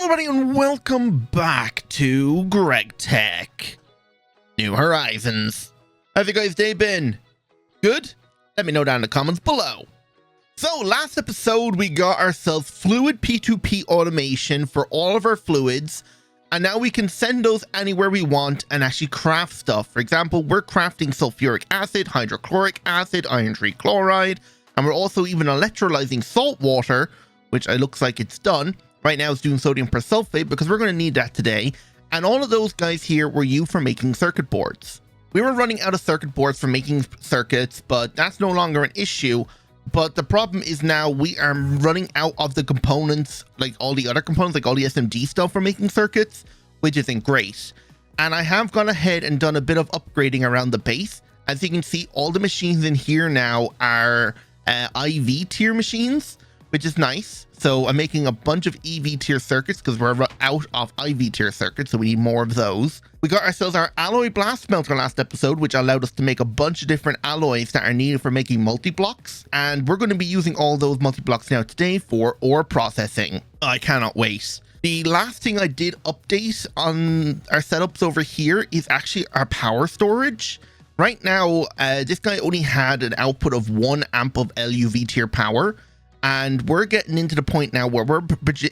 everybody, and welcome back to Gregtech. New Horizons. How's your guys' day been? Good? Let me know down in the comments below. So, last episode we got ourselves fluid P2P automation for all of our fluids, and now we can send those anywhere we want and actually craft stuff. For example, we're crafting sulfuric acid, hydrochloric acid, iron trichloride, and we're also even electrolyzing salt water, which it looks like it's done. Right now it's doing sodium persulfate because we're going to need that today. And all of those guys here were used for making circuit boards. We were running out of circuit boards for making circuits, but that's no longer an issue. But the problem is now we are running out of the components, like all the other components, like all the SMD stuff for making circuits, which isn't great. And I have gone ahead and done a bit of upgrading around the base. As you can see, all the machines in here now are IV tier machines, which is nice. So I'm making a bunch of EV tier circuits because we're out of IV tier circuits, so we need more of those. We got ourselves our alloy blast smelter last episode, which allowed us to make a bunch of different alloys that are needed for making multi-blocks. And we're going to be using all those multi-blocks now today for ore processing. I cannot wait. The last thing I did update on our setups over here is actually our power storage. Right now, this guy only had an output of 1 amp of LUV tier power. And we're getting into the point now where we're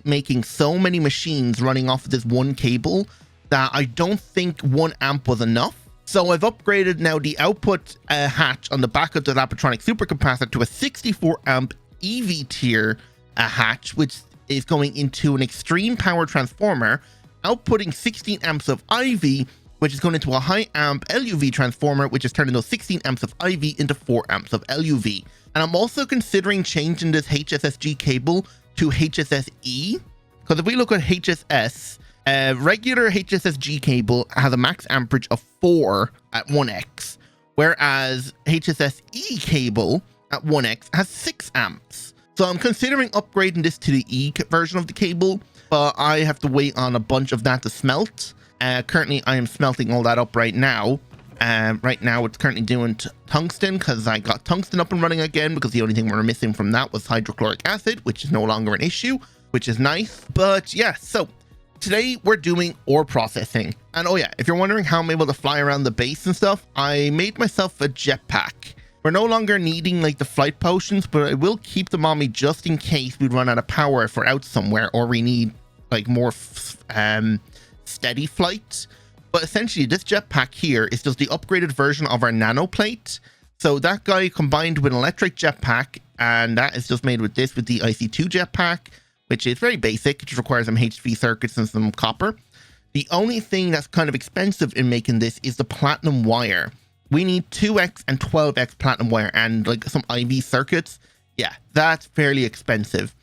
making so many machines running off of this one cable that I don't think 1 amp was enough. So I've upgraded now the output hatch on the back of the Lapatronic supercapacitor to a 64 amp EV tier hatch, which is going into an extreme power transformer, outputting 16 amps of IV, which is going into a high amp LUV transformer, which is turning those 16 amps of IV into 4 amps of LUV. And I'm also considering changing this HSSG cable to HSSE, because if we look at HSS, regular HSSG cable has a max amperage of 4 at 1x, whereas HSSE cable at 1x has 6 amps. So I'm considering upgrading this to the E version of the cable, but I have to wait on a bunch of that to smelt. Currently, I am smelting all that up right now. Right now, it's currently doing tungsten because I got tungsten up and running again because the only thing we were missing from that was hydrochloric acid, which is no longer an issue, which is nice. But yeah, so today we're doing ore processing. And oh yeah, if you're wondering how I'm able to fly around the base and stuff, I made myself a jetpack. We're no longer needing like the flight potions, but I will keep them on me just in case we run out of power if we're out somewhere or we need like more steady flight. But essentially this jetpack here is just the upgraded version of our nanoplate. So that guy combined with an electric jetpack, and that is just made with this, with the IC2 jetpack, which is very basic. It just requires some HV circuits and some copper. The only thing that's kind of expensive in making this is the platinum wire. We need 2x and 12x platinum wire and like some IV circuits. Yeah, that's fairly expensive.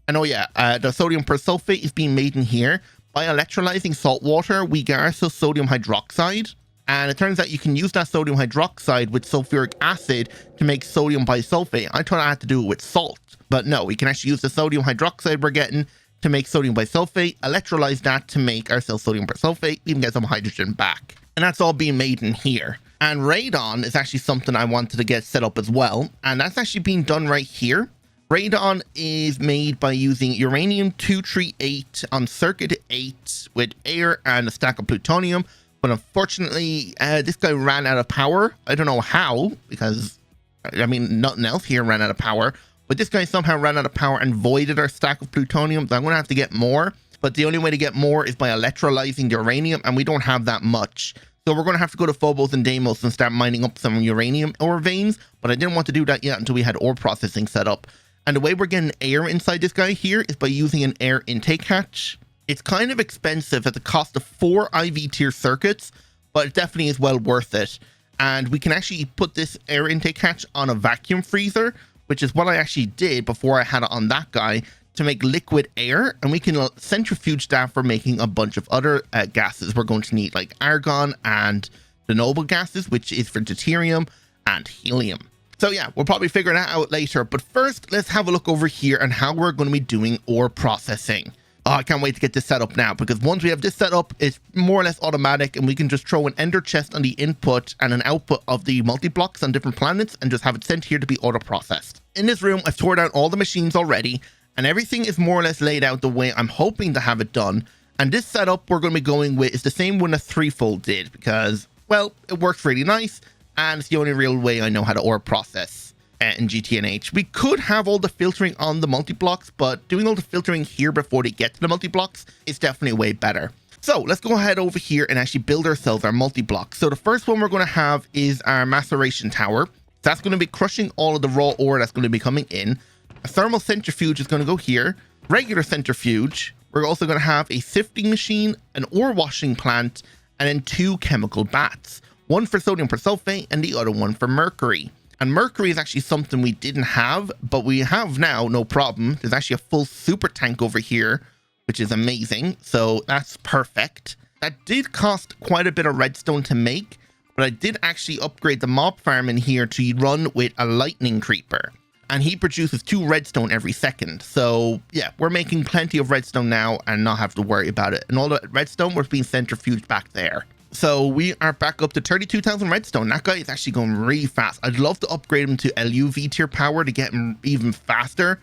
And oh yeah, the sodium persulfate is being made in here. By electrolyzing salt water, we get ourselves sodium hydroxide, and it turns out you can use that sodium hydroxide with sulfuric acid to make sodium bisulfate. I thought I had to do it with salt, but no, we can actually use the sodium hydroxide we're getting to make sodium bisulfate, electrolyze that to make ourselves sodium persulfate, even get some hydrogen back. And that's all being made in here. And radon is actually something I wanted to get set up as well, and that's actually being done right here. Radon is made by using uranium-238 on circuit 8 with air and a stack of plutonium. But unfortunately, this guy ran out of power. I don't know how, because, I mean, nothing else here ran out of power. But this guy somehow ran out of power and voided our stack of plutonium. So I'm going to have to get more. But the only way to get more is by electrolyzing the uranium, and we don't have that much. So we're going to have to go to Phobos and Deimos and start mining up some uranium ore veins. But I didn't want to do that yet until we had ore processing set up. And the way we're getting air inside this guy here is by using an air intake hatch. It's kind of expensive at the cost of 4 IV tier circuits, but it definitely is well worth it. And we can actually put this air intake hatch on a vacuum freezer, which is what I actually did before I had it on that guy, to make liquid air. And we can centrifuge that for making a bunch of other gases we're going to need, like argon and the noble gases, which is for deuterium and helium. So yeah, we'll probably figure that out later. But first, let's have a look over here and how we're going to be doing ore processing. Oh, I can't wait to get this set up now, because once we have this set up, it's more or less automatic, and we can just throw an ender chest on the input and an output of the multi-blocks on different planets and just have it sent here to be auto-processed. In this room, I've tore down all the machines already, And everything is more or less laid out the way I'm hoping to have it done. And this setup we're going to be going with is the same one a threefold did because, well, it works really nice. And it's the only real way I know how to ore process in gtnh. We could have all the filtering on the multi-blocks, but doing all the filtering here before they get to the multi-blocks is definitely way better. So let's go ahead over here and actually build ourselves our multi-block. So the first one we're going to have is our maceration tower. That's going to be crushing all of the raw ore that's going to be coming in. A thermal centrifuge is going to go here. Regular centrifuge. We're also going to have a sifting machine, an ore washing plant, and then 2 chemical baths. One for sodium persulfate and the other one for mercury. And mercury is actually something we didn't have, but we have now, no problem. There's actually a full super tank over here, which is amazing. So that's perfect. That did cost quite a bit of redstone to make, but I did actually upgrade the mob farm in here to run with a lightning creeper. And he produces 2 redstone every second. So yeah, we're making plenty of redstone now and not have to worry about it. And all the redstone was being centrifuged back there. So we are back up to 32,000 redstone. That guy is actually going really fast. I'd love to upgrade him to LUV tier power to get him even faster,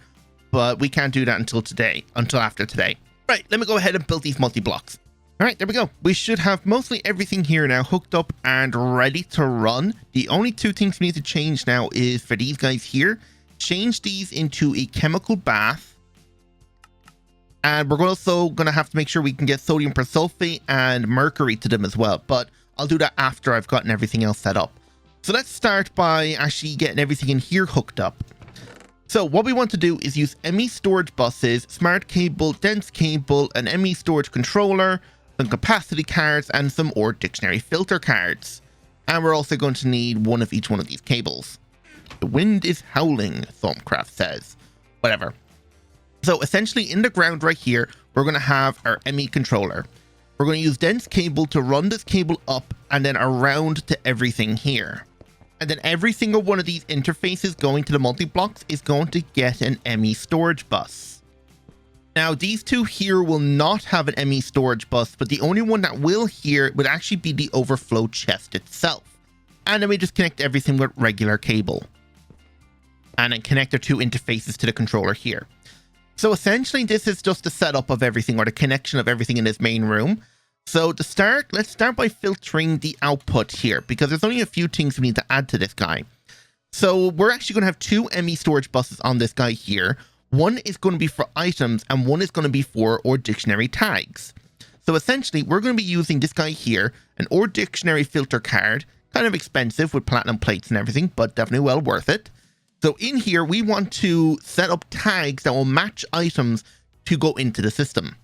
but we can't do that until after today. Right, let me go ahead and build these multi-blocks. All right, there we go. We should have mostly everything here now hooked up and ready to run. The only 2 things we need to change now is for these guys here. Change these into a chemical bath. And we're also going to have to make sure we can get sodium persulfate and mercury to them as well. But I'll do that after I've gotten everything else set up. So let's start by actually getting everything in here hooked up. So what we want to do is use ME storage buses, smart cable, dense cable, an ME storage controller, some capacity cards, and some ore dictionary filter cards. And we're also going to need one of each one of these cables. The wind is howling, Thumbcraft says. Whatever. So essentially in the ground right here, we're going to have our ME controller. We're going to use dense cable to run this cable up and then around to everything here. And then every single one of these interfaces going to the multi-blocks is going to get an ME storage bus. Now these 2 here will not have an ME storage bus, but the only one that will here would actually be the overflow chest itself. And then we just connect everything with regular cable. And then connect our 2 interfaces to the controller here. So essentially this is just the setup of everything, or the connection of everything in this main room. So to start, let's start by filtering the output here, because there's only a few things we need to add to this guy. So we're actually going to have 2 ME storage buses on this guy here. One is going to be for items and one is going to be for ore dictionary tags. So essentially we're going to be using this guy here, an ore dictionary filter card, kind of expensive with platinum plates and everything, but definitely well worth it. So in here, we want to set up tags that will match items to go into the system.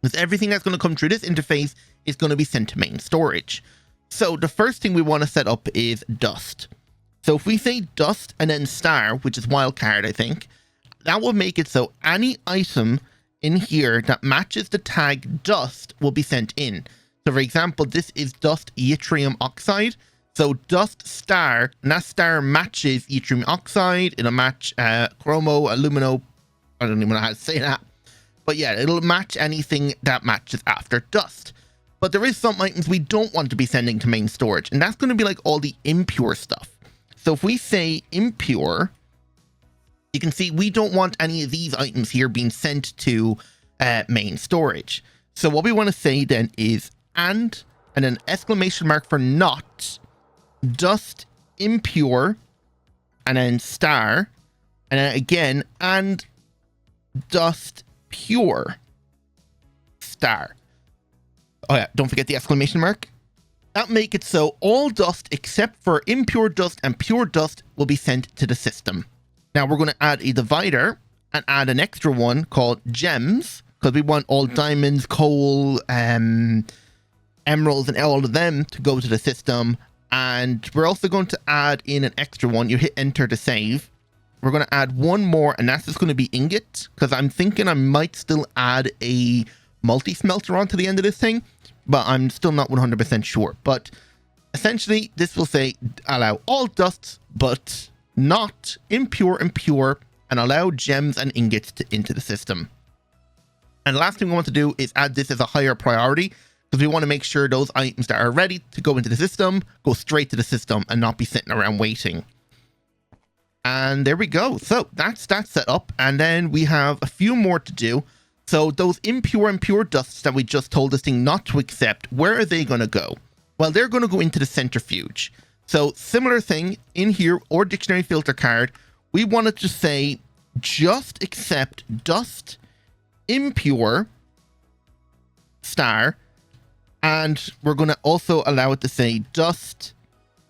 Because everything that's going to come through this interface is going to be sent to main storage. So the first thing we want to set up is dust. So if we say dust and then star, which is wildcard, I think, that will make it so any item in here that matches the tag dust will be sent in. So for example, this is dust yttrium oxide. So dust star, and that star matches yttrium oxide. It'll match chromo, alumino. I don't even know how to say that. But yeah, it'll match anything that matches after dust. But there is some items we don't want to be sending to main storage. And that's going to be like all the impure stuff. So if we say impure, you can see we don't want any of these items here being sent to main storage. So what we want to say then is and an exclamation mark for not, dust impure, and then star, and then again, and dust pure star. Oh yeah, don't forget the exclamation mark. That make it so all dust except for impure dust and pure dust will be sent to the system. Now we're going to add a divider and add an extra one called gems, because we want all diamonds, coal, emeralds, and all of them to go to the system. And we're also going to add in an extra one. You hit enter to save. We're going to add one more, and that's just going to be ingot, because I'm thinking I might still add a multi-smelter onto the end of this thing, but I'm still not 100% sure. But essentially, this will say allow all dusts, but not impure and pure, and allow gems and ingots into the system. And the last thing we want to do is add this as a higher priority, because we want to make sure those items that are ready to go into the system go straight to the system and not be sitting around waiting. And there we go. So that's that set up. And then we have a few more to do. So those impure and pure dusts that we just told this thing not to accept, where are they going to go? Well, they're going to go into the centrifuge. So similar thing in here, or dictionary filter card, we wanted to say just accept dust, impure, star, and we're going to also allow it to say dust,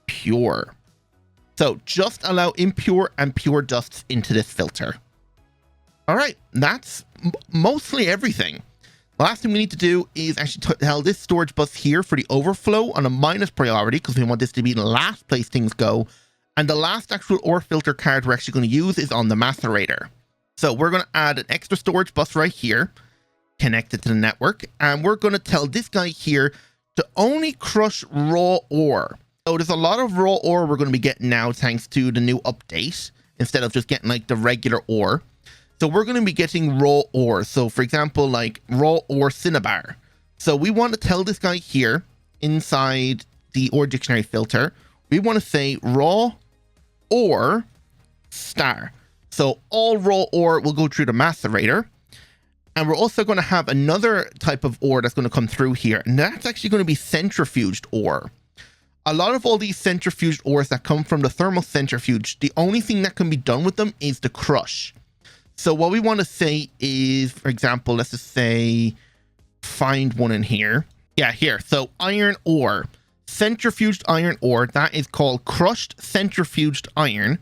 pure. So just allow impure and pure dusts into this filter. All right, that's mostly everything. The last thing we need to do is actually tell this storage bus here for the overflow on a minus priority, because we want this to be the last place things go. And the last actual ore filter card we're actually going to use is on the macerator. So we're going to add an extra storage bus right here, connect it to the network, and we're going to tell this guy here to only crush raw ore. So there's a lot of raw ore we're going to be getting now thanks to the new update, instead of just getting like the regular ore. So we're going to be getting raw ore. So for example, like raw ore cinnabar. So we want to tell this guy here inside the ore dictionary filter, we want to say raw ore star. So all raw ore will go through the macerator. And we're also going to have another type of ore that's going to come through here. And that's actually going to be centrifuged ore. A lot of all these centrifuged ores that come from the thermal centrifuge, the only thing that can be done with them is the crush. So what we want to say is, for example, let's just say, find one in here. Yeah, here. So iron ore, centrifuged iron ore, that is called crushed centrifuged iron.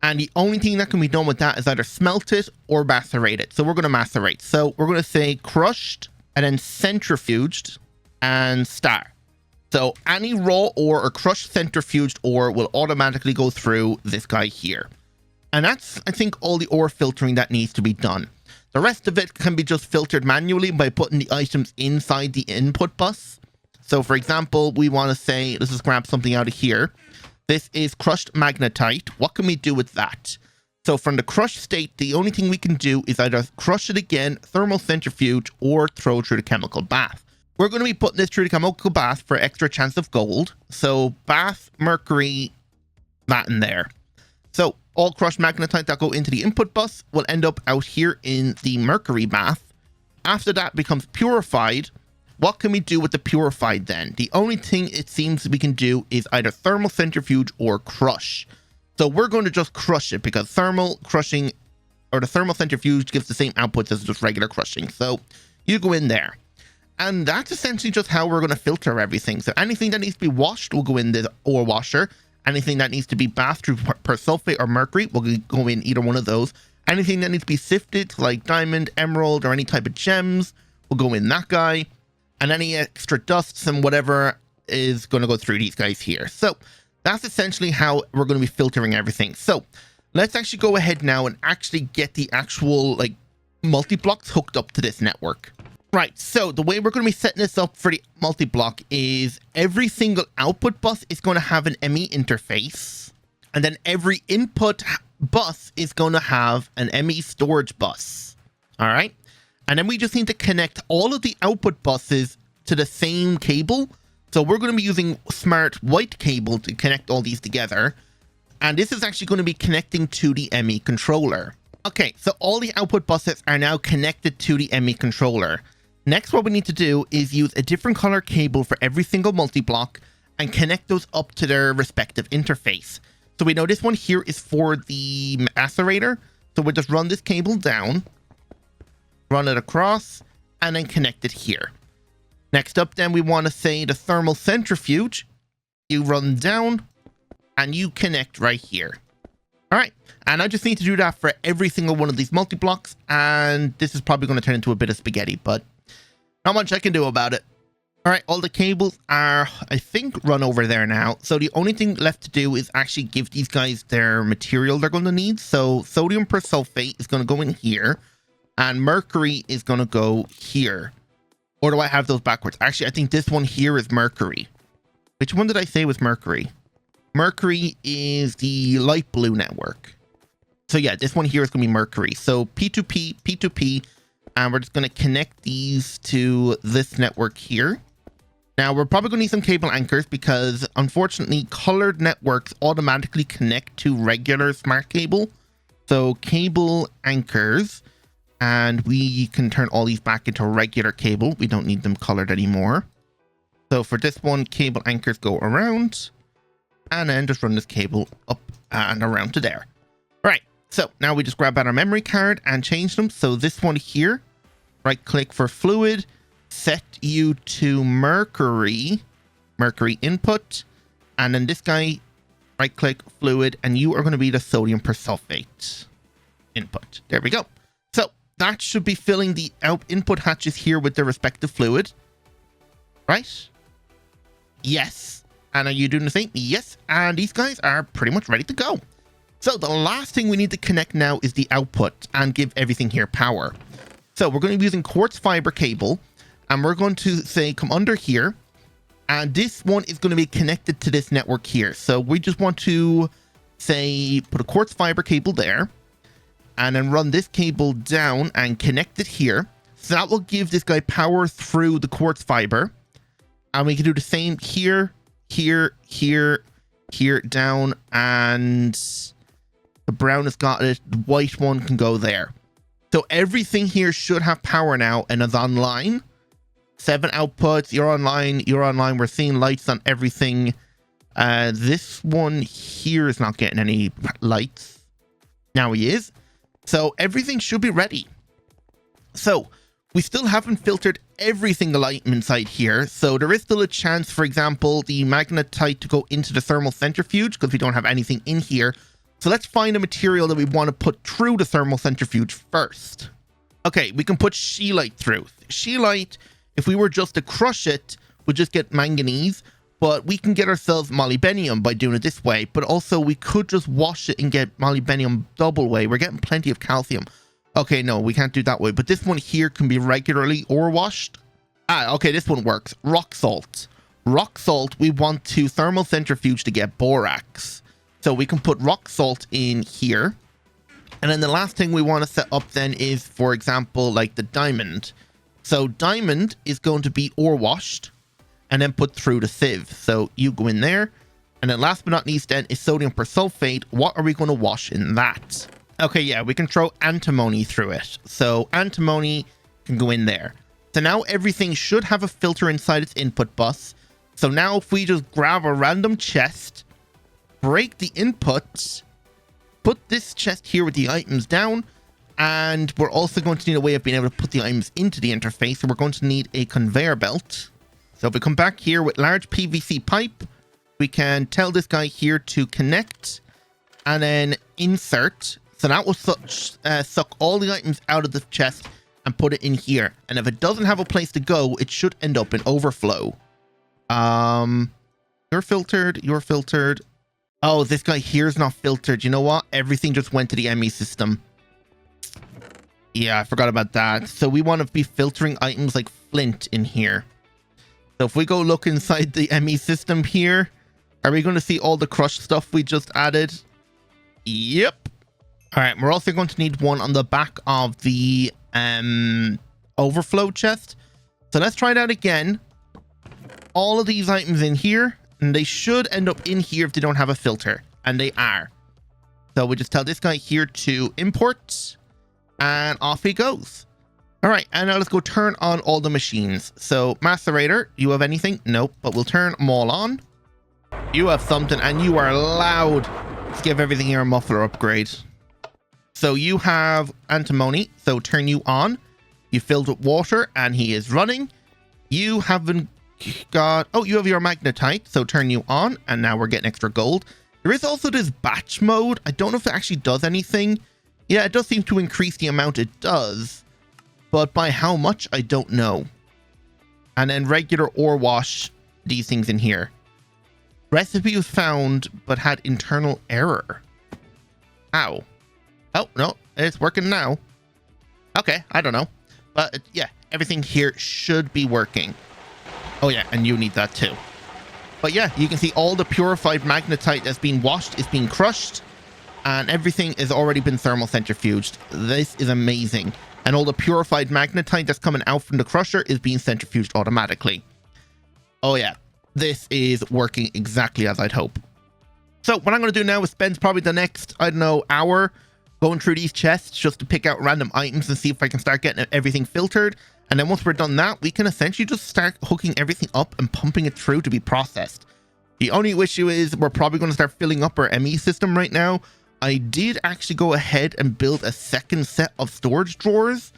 And the only thing that can be done with that is either smelt it or macerate it. So we're going to macerate. So we're going to say crushed and then centrifuged and star. So any raw ore or crushed centrifuged ore will automatically go through this guy here. And that's, I think, all the ore filtering that needs to be done. The rest of it can be just filtered manually by putting the items inside the input bus. So for example, we want to say, let's just grab something out of here. This is crushed magnetite. What can we do with that? So from the crushed state, the only thing we can do is either crush it again, thermal centrifuge, or throw through the chemical bath. We're going to be putting this through the chemical bath for extra chance of gold. So bath, mercury, that in there. So all crushed magnetite that go into the input bus will end up out here in the mercury bath. After that becomes purified. What can we do with the purified then? The only thing it seems we can do is either thermal centrifuge or crush. So we're going to just crush it because thermal crushing or the thermal centrifuge gives the same outputs as just regular crushing. So you go in there. And that's essentially just how we're going to filter everything. So anything that needs to be washed will go in the ore washer. Anything that needs to be bathed through persulfate or mercury will go in either one of those. Anything that needs to be sifted, like diamond, emerald, or any type of gems, will go in that guy. And any extra dusts and whatever is going to go through these guys here. So that's essentially how we're going to be filtering everything. So let's actually go ahead now and actually get the actual like multi-blocks hooked up to this network. Right, so the way we're going to be setting this up for the multi-block is every single output bus is going to have an ME interface. And then every input bus is going to have an ME storage bus. All right. And then we just need to connect all of the output buses to the same cable. So we're going to be using smart white cable to connect all these together. And this is actually going to be connecting to the ME controller. Okay, so all the output buses are now connected to the ME controller. Next, what we need to do is use a different color cable for every single multi-block and connect those up to their respective interface. So we know this one here is for the macerator. So we'll just run this cable down, run it across, and then connect it here. Next up, then we want to say the thermal centrifuge. You run down and you connect right here. All right. And I just need to do that for every single one of these multi-blocks. And this is probably going to turn into a bit of spaghetti, but not much I can do about it. All right, all the cables are, I think, run over there now. So the only thing left to do is actually give these guys their material they're going to need. So sodium persulfate is going to go in here, and mercury is going to go here. Or do I have those backwards? Actually, I think this one here is mercury. Which one did I say was mercury? Mercury is the light blue network. So yeah, this one here is going to be mercury. So P2P, P2P. And we're just going to connect these to this network here. Now, we're probably going to need some cable anchors because, unfortunately, colored networks automatically connect to regular smart cable. So, cable anchors, and we can turn all these back into regular cable. We don't need them colored anymore. So, for this one, cable anchors go around, and then just run this cable up and around to there. All right, so now we just grab out our memory card and change them. So, this one here, right-click for fluid, set you to mercury input, and then this guy, right click fluid, and you are going to be the sodium persulfate input. There we go. So that should be filling the input hatches here with the respective fluid, right? Yes. And are you doing the same? Yes. And these guys are pretty much ready to go. So the last thing we need to connect now is the output and give everything here power. So we're going to be using quartz fiber cable. And we're going to say, come under here. And this one is going to be connected to this network here. So we just want to say, put a quartz fiber cable there. And then run this cable down and connect it here. So that will give this guy power through the quartz fiber. And we can do the same here, here, here, here, down. And the brown has got it. The white one can go there. So everything here should have power now and is online. 7 outputs, you're online, we're seeing lights on everything. This one here is not getting any lights. Now he is. So everything should be ready. So we still haven't filtered every single item inside here. So there is still a chance, for example, the magnetite to go into the thermal centrifuge because we don't have anything in here. So let's find a material that we want to put through the thermal centrifuge first. Okay, we can put scheelite through. Scheelite, if we were just to crush it, we'd just get manganese, but we can get ourselves molybdenum by doing it this way. But also we could just wash it and get molybdenum double way. We're getting plenty of calcium. Okay, no, we can't do that way. But this one here can be regularly ore washed. Okay, this one works. Rock salt. Rock salt, we want to thermal centrifuge to get borax. So we can put rock salt in here. And then the last thing we want to set up then is, for example, like the diamond. So diamond is going to be ore washed and then put through the sieve. So you go in there. And then last but not least then is sodium persulfate. What are we going to wash in that? Okay, yeah, we can throw antimony through it. So antimony can go in there. So now everything should have a filter inside its input bus. So now if we just grab a random chest, break the inputs, put this chest here with the items down, and we're also going to need a way of being able to put the items into the interface. So we're going to need a conveyor belt. So if we come back here with large PVC pipe, we can tell this guy here to connect and then insert. So that will suck all the items out of the chest and put it in here. And if it doesn't have a place to go, it should end up in overflow. You're filtered. You're filtered. Oh, this guy here is not filtered. You know what? Everything just went to the ME system. Yeah, I forgot about that. So we want to be filtering items like flint in here. So if we go look inside the ME system here, are we going to see all the crushed stuff we just added? Yep. All right, we're also going to need one on the back of the overflow chest. So let's try that again. All of these items in here, and they should end up in here if they don't have a filter, and they are. So we just tell this guy here to import, and off he goes. All right, and now let's go turn on all the machines. So macerator, you have anything? Nope, but we'll turn them all on. You have something, and you are loud. Let's give everything here a muffler upgrade. So you have antimony, so turn you on. You filled with water, and he is running. You haven't got... Oh, you have your magnetite, so turn you on, and now we're getting extra gold. There is also this batch mode. I don't know if it actually does anything. Yeah, it does seem to increase the amount it does, but by how much, I don't know. And then regular ore wash these things in here. Recipe was found, but had internal error. Ow. Oh, no, it's working now. Okay, I don't know. But yeah, everything here should be working. Oh yeah, and you need that too. But yeah, you can see all the purified magnetite that's being washed is being crushed. And everything has already been thermal centrifuged. This is amazing. And all the purified magnetite that's coming out from the crusher is being centrifuged automatically. Oh yeah, this is working exactly as I'd hope. So what I'm going to do now is spend probably the next, I don't know, hour going through these chests just to pick out random items and see if I can start getting everything filtered. And then once we're done that, we can essentially just start hooking everything up and pumping it through to be processed. The only issue is we're probably going to start filling up our ME system right now. I did actually go ahead and build a second set of storage drawers,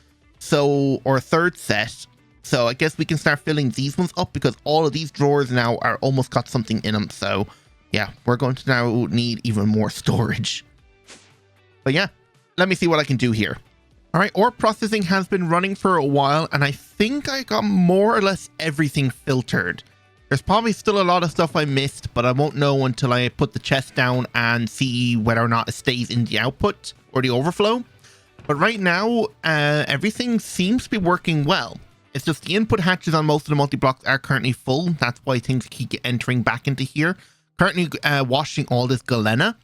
or a third set. So I guess we can start filling these ones up because all of these drawers now are almost got something in them. So yeah, we're going to now need even more storage. But yeah, let me see what I can do here. All right, ore processing has been running for a while, and I think I got more or less everything filtered. There's probably still a lot of stuff I missed, but I won't know until I put the chest down and see whether or not it stays in the output or the overflow. But right now, everything seems to be working well. It's just the input hatches on most of the multi-blocks are currently full. That's why things keep entering back into here. Currently washing all this galena.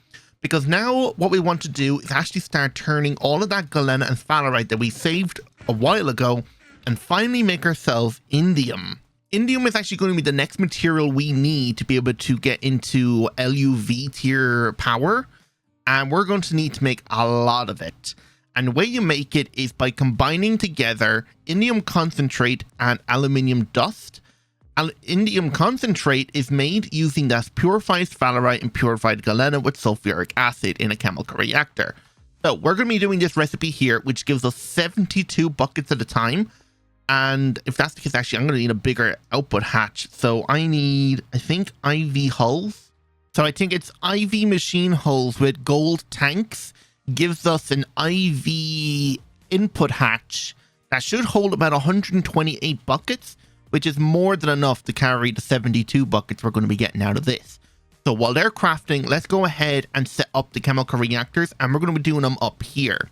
Because now what we want to do is actually start turning all of that galena and sphalerite that we saved a while ago and finally make ourselves indium. Indium is actually going to be the next material we need to be able to get into LUV tier power. And we're going to need to make a lot of it. And the way you make it is by combining together indium concentrate and aluminium dust. Indium concentrate is made using that purified sphalerite and purified galena with sulfuric acid in a chemical reactor. So we're going to be doing this recipe here, which gives us 72 buckets at a time. And if that's the case, actually, I'm going to need a bigger output hatch. So I need, I think, IV hulls. So I think it's IV machine hulls with gold tanks gives us an IV input hatch that should hold about 128 buckets, which is more than enough to carry the 72 buckets we're going to be getting out of this. So while they're crafting, let's go ahead and set up the chemical reactors, and we're going to be doing them up here.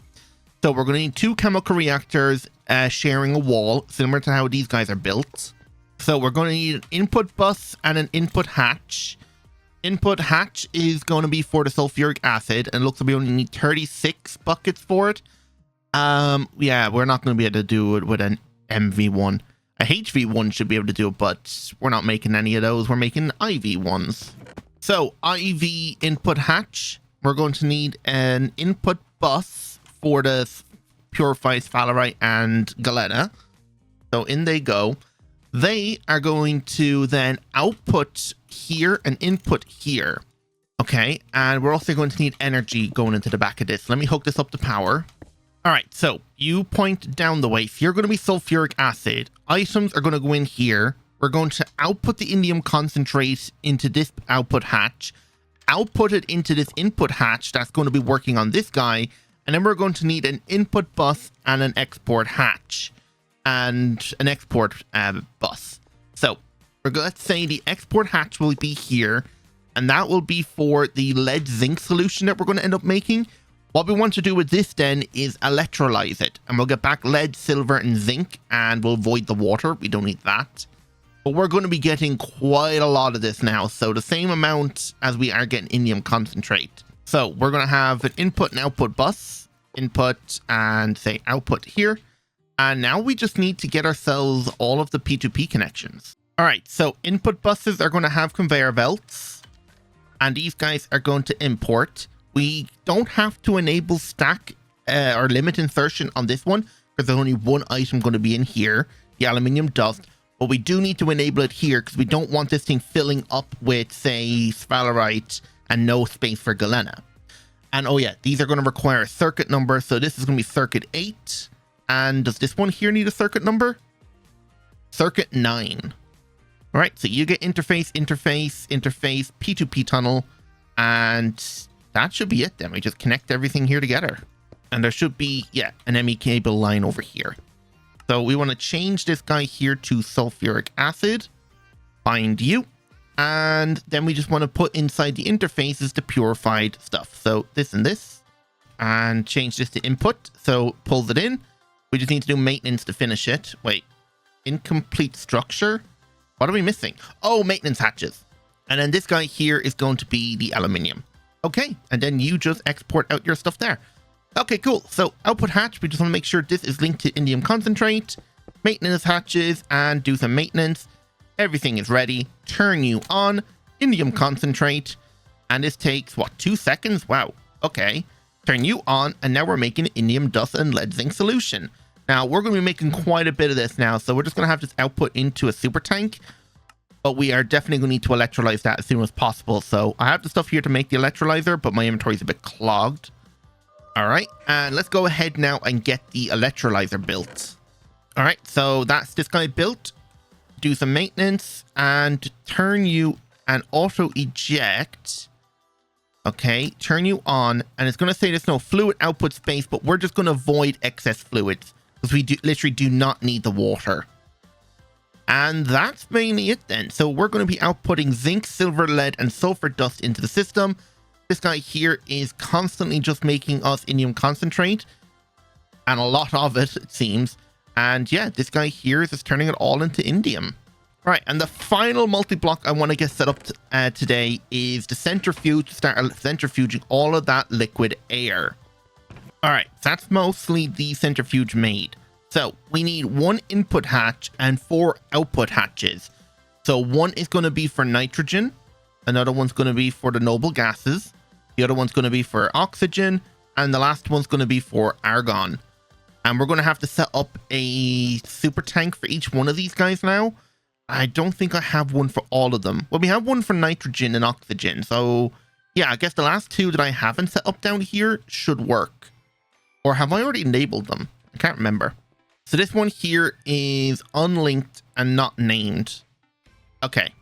So we're going to need 2 chemical reactors sharing a wall, similar to how these guys are built. So we're going to need an input bus and an input hatch. Input hatch is going to be for the sulfuric acid, and it looks like we only need 36 buckets for it. Yeah, we're not going to be able to do it with an MV1. A HV1 should be able to do it, but we're not making any of those. We're making IV ones. So IV input hatch, we're going to need an input bus for the purified sphalerite and galena. So in they go. They are going to then output here and input here. Okay, and we're also going to need energy going into the back of this. Let me hook this up to power. All right, so you point down the way. So you're going to be sulfuric acid. Items are going to go in here. We're going to output the indium concentrate into this output hatch, output it into this input hatch that's going to be working on this guy, and then we're going to need an input bus and an export hatch and an export bus. So let's say the export hatch will be here, and that will be for the lead zinc solution that we're going to end up making. What we want to do with this then is electrolyze it, and we'll get back lead, silver, and zinc, and we'll void the water. We don't need that. But we're going to be getting quite a lot of this now, so the same amount as we are getting indium concentrate. So we're going to have an input and output bus, input and say output here. And now we just need to get ourselves all of the P2P connections. All right, so input buses are going to have conveyor belts, and these guys are going to import. We don't have to enable stack or limit insertion on this one because there's only one item going to be in here, the aluminium dust. But we do need to enable it here because we don't want this thing filling up with, say, sphalerite and no space for galena. And oh yeah, these are going to require a circuit number. So this is going to be circuit 8. And does this one here need a circuit number? Circuit 9. All right, so you get interface, P2P tunnel, and that should be it then. We just connect everything here together. And there should be, yeah, an ME cable line over here. So we want to change this guy here to sulfuric acid, find you, and then we just want to put inside the interfaces the purified stuff. So this and this, and change this to input. So pulls it in. We just need to do maintenance to finish it. Wait, incomplete structure. What are we missing? Oh, maintenance hatches. And then this guy here is going to be the aluminium. Okay, and then you just export out your stuff there. Okay, cool. So output hatch, we just want to make sure this is linked to indium concentrate, maintenance hatches, and do some maintenance. everything is ready. Turn you on. Indium concentrate. And this takes, what, 2 seconds? Wow. Okay. Turn you on. And now we're making indium dust and lead zinc solution. Now, we're going to be making quite a bit of this now. So we're just going to have this output into a super tank. But we are definitely going to need to electrolyze that as soon as possible. So I have the stuff here to make the electrolyzer, but my inventory is a bit clogged. All right. And let's go ahead now and get the electrolyzer built. All right. So that's this guy built. Do some maintenance and turn you and auto eject. Okay, turn you on, and it's going to say there's no fluid output space, but we're just going to avoid excess fluids because we literally do not need the water. And that's mainly it then. So we're going to be outputting zinc, silver, lead, and sulfur dust into the system. This guy here is constantly just making us indium concentrate, and a lot of it, it seems. And yeah, this guy here is just turning it all into indium. All right, and the final multi-block I want to get set up today is the centrifuge, start centrifuging all of that liquid air. All right, that's mostly the centrifuge made. So we need 1 input hatch and 4 output hatches. So one is going to be for nitrogen, another one's going to be for the noble gases, the other one's going to be for oxygen, and the last one's going to be for argon. And we're going to have to set up a super tank for each one of these guys now. I don't think I have one for all of them. Well, we have one for nitrogen and oxygen. So, yeah, I guess the last 2 that I haven't set up down here should work. Or have I already enabled them? I can't remember. So this one here is unlinked and not named. Okay.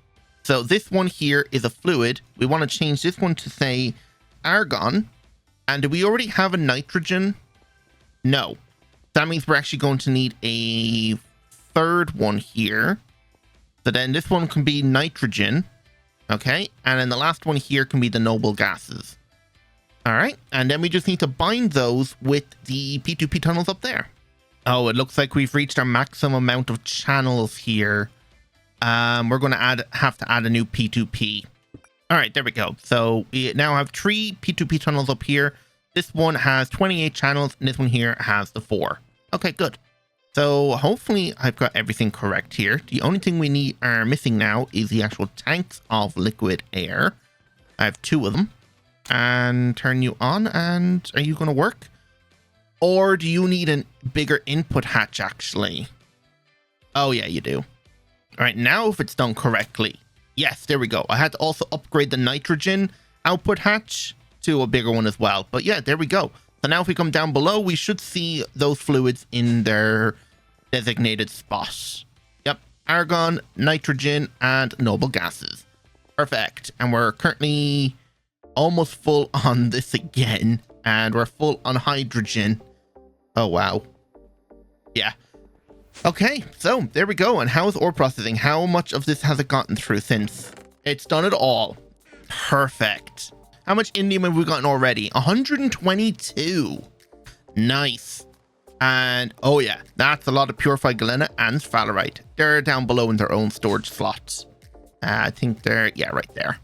So this one here is a fluid. We want to change this one to, say, argon. And do we already have a nitrogen? No. That means we're actually going to need a 3rd one here. So then this one can be nitrogen, okay? And then the last one here can be the noble gases. All right, and then we just need to bind those with the P2P tunnels up there. Oh, it looks like we've reached our maximum amount of channels here. We're going to have to add a new P2P. All right, there we go. So we now have 3 P2P tunnels up here. This one has 28 channels, and this one here has the 4. Okay, good. So hopefully I've got everything correct here. The only thing we are missing now is the actual tanks of liquid air. I have 2 of them. And turn you on, and are you going to work? Or do you need a bigger input hatch actually? Oh yeah, you do. All right, now if it's done correctly. Yes, there we go. I had to also upgrade the nitrogen output hatch to a bigger one as well. But yeah, there we go. So now if we come down below, we should see those fluids in their designated spot. Yep, argon, nitrogen, and noble gases. Perfect. And we're currently almost full on this again. And we're full on hydrogen. Oh, wow. Yeah. Okay, so there we go. And how's ore processing? How much of this has it gotten through since? It's done it all. Perfect. How much indium have we gotten already? 122. Nice. And oh yeah, that's a lot of purified galena and sphalerite. They're down below in their own storage slots. I think they're, yeah, right there.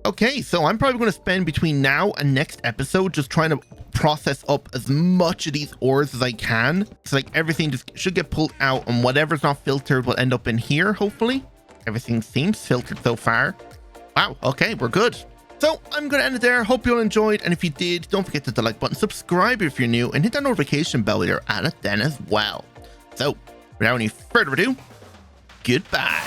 Okay, so I'm probably going to spend between now and next episode just trying to process up as much of these ores as I can. So like everything just should get pulled out, and whatever's not filtered will end up in here, hopefully. Everything seems filtered so far. Wow, okay, we're good. So I'm going to end it there. Hope you all enjoyed. And if you did, don't forget to hit the like button, subscribe if you're new, and hit that notification bell while you're at it then as well. So without any further ado, goodbye.